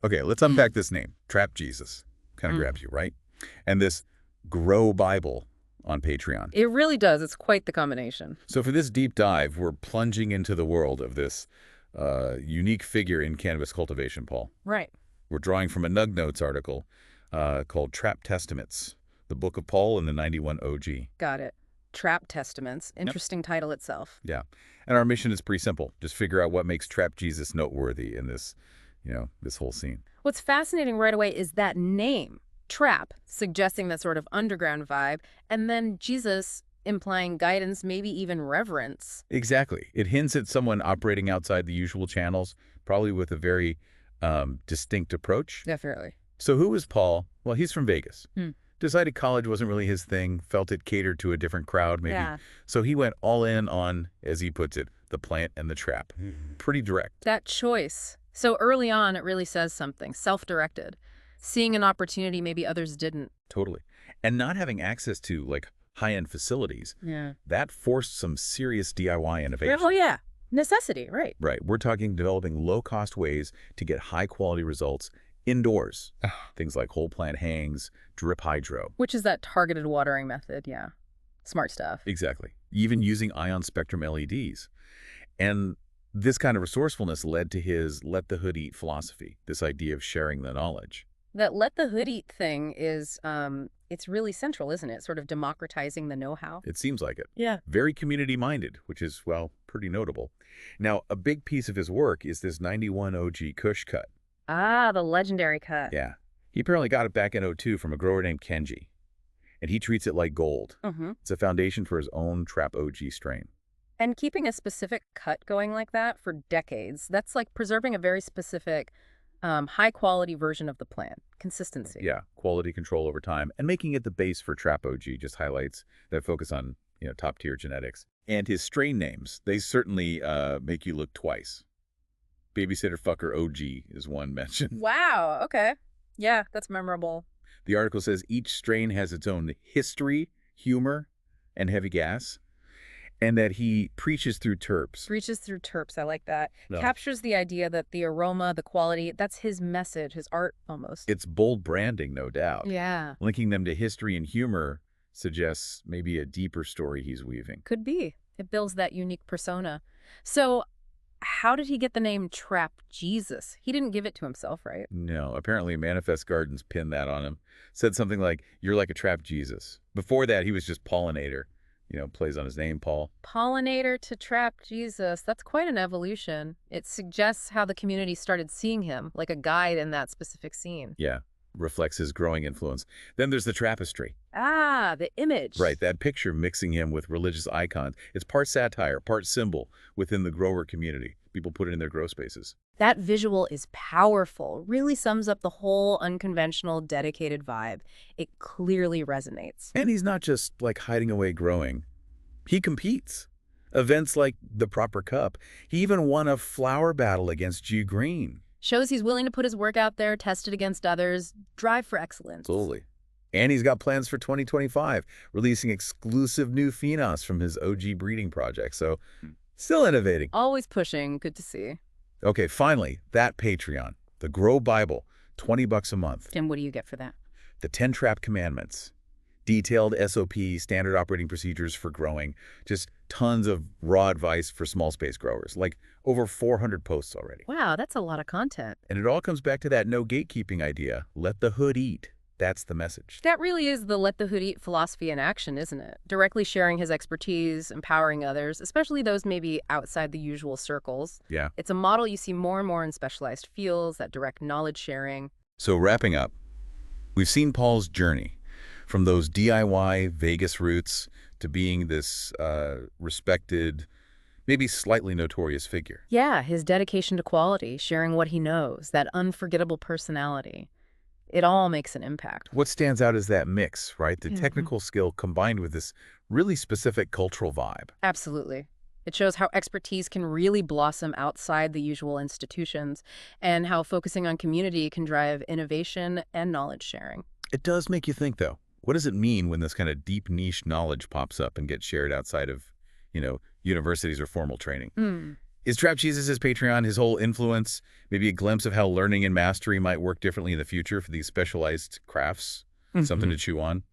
Okay, let's unpack this name. Trap Jesus. Kind of grabs you, right? And this Grow Bible on Patreon. It really does. It's quite the combination. So for this deep dive, we're plunging into the world of this unique figure in cannabis cultivation, Paul. Right. We're drawing from a Nug Notes article called Trap Testaments, the Book of Paul and the 91 OG. Got it. Trap Testaments. Interesting title itself. Yeah. And our mission is pretty simple. Just figure out what makes Trap Jesus noteworthy in this, this whole scene. What's fascinating right away is that name, Trap, suggesting that sort of underground vibe, and then Jesus implying guidance, maybe even reverence. Exactly. It hints at someone operating outside the usual channels, probably with a very distinct approach. Definitely. So who is Paul? Well, he's from Vegas. Decided college wasn't really his thing, felt it catered to a different crowd maybe. Yeah. So he went all in on, as he puts it, the plant and the trap. Pretty direct. That choice. So early on, it really says something, self-directed. Seeing an opportunity maybe others didn't. Totally. And not having access to, like, high-end facilities, that forced some serious DIY innovation. Oh, yeah. Necessity, right. Right. We're talking developing low-cost ways to get high-quality results indoors. Things like whole plant hangs, drip hydro. Which is that targeted watering method, yeah. Smart stuff. Exactly. Even using ion spectrum LEDs. And this kind of resourcefulness led to his let the hood eat philosophy, this idea of sharing the knowledge. That let the hood eat thing is, it's really central, isn't it? Sort of democratizing the know-how. It seems like it. Yeah. Very community-minded, which is, well, pretty notable. Now, a big piece of his work is this 91 OG Kush cut. Ah, the legendary cut. Yeah. He apparently got it back in '02 from a grower named Kenji. And he treats it like gold. It's a foundation for his own Trap OG strain. And keeping a specific cut going like that for decades, that's like preserving a very specific, high-quality version of the plant. Consistency. Yeah, quality control over time. And making it the base for Trap OG just highlights that focus on, top-tier genetics. And his strain names, they certainly make you look twice. Babysitter OG is one mentioned. Wow, okay. Yeah, that's memorable. The article says each strain has its own history, humor, and heavy gas, and that he preaches through terps. Preaches through terps, I like that. No. Captures the idea that the aroma, the quality, that's his message, his art almost. It's bold branding, no doubt. Yeah. Linking them to history and humor suggests maybe a deeper story he's weaving. Could be. It builds that unique persona. So how did he get the name Trap Jesus? He didn't give it to himself, right? No, apparently Manifest Gardens pinned that on him. Said something like, "You're like a Trap Jesus." Before that, he was just Pollinator. Plays on his name, Paul. Pollinator to Trap Jesus. That's quite an evolution. It suggests how the community started seeing him, like a guide in that specific scene. Yeah, reflects his growing influence. Then there's the Trappist Tree. Ah, the image. Right, that picture mixing him with religious icons. It's part satire, part symbol within the grower community. People put it in their grow spaces. That visual is powerful, really sums up the whole unconventional, dedicated vibe. It clearly resonates. And he's not just, like, hiding away growing. He competes. Events like the Proper Cup. He even won a flower battle against G Green. Shows he's willing to put his work out there, test it against others, drive for excellence. Absolutely. And he's got plans for 2025, releasing exclusive new pheno'ds from his OG breeding project. So, still innovating. Always pushing. Good to see. Okay, finally, that Patreon, the Grow Bible, $20 a month. Tim, what do you get for that? The 10 Trap Commandments, detailed SOP, standard operating procedures for growing, just tons of raw advice for small space growers, like over 400 posts already. Wow, that's a lot of content. And it all comes back to that no gatekeeping idea. Let the hood eat. That's the message. That really is the let the hood eat philosophy in action, isn't it? Directly sharing his expertise, empowering others, especially those maybe outside the usual circles. Yeah. It's a model you see more and more in specialized fields, that direct knowledge sharing. So wrapping up, we've seen Paul's journey from those DIY Vegas roots to being this respected, maybe slightly notorious figure. Yeah, his dedication to quality, sharing what he knows, that unforgettable personality. It all makes an impact. What stands out is that mix, right? The technical skill combined with this really specific cultural vibe. Absolutely. It shows how expertise can really blossom outside the usual institutions and how focusing on community can drive innovation and knowledge sharing. It does make you think, though. What does it mean when this kind of deep niche knowledge pops up and gets shared outside of, universities or formal training? Is Trap Jesus' Patreon, his whole influence, maybe a glimpse of how learning and mastery might work differently in the future for these specialized crafts? Something to chew on?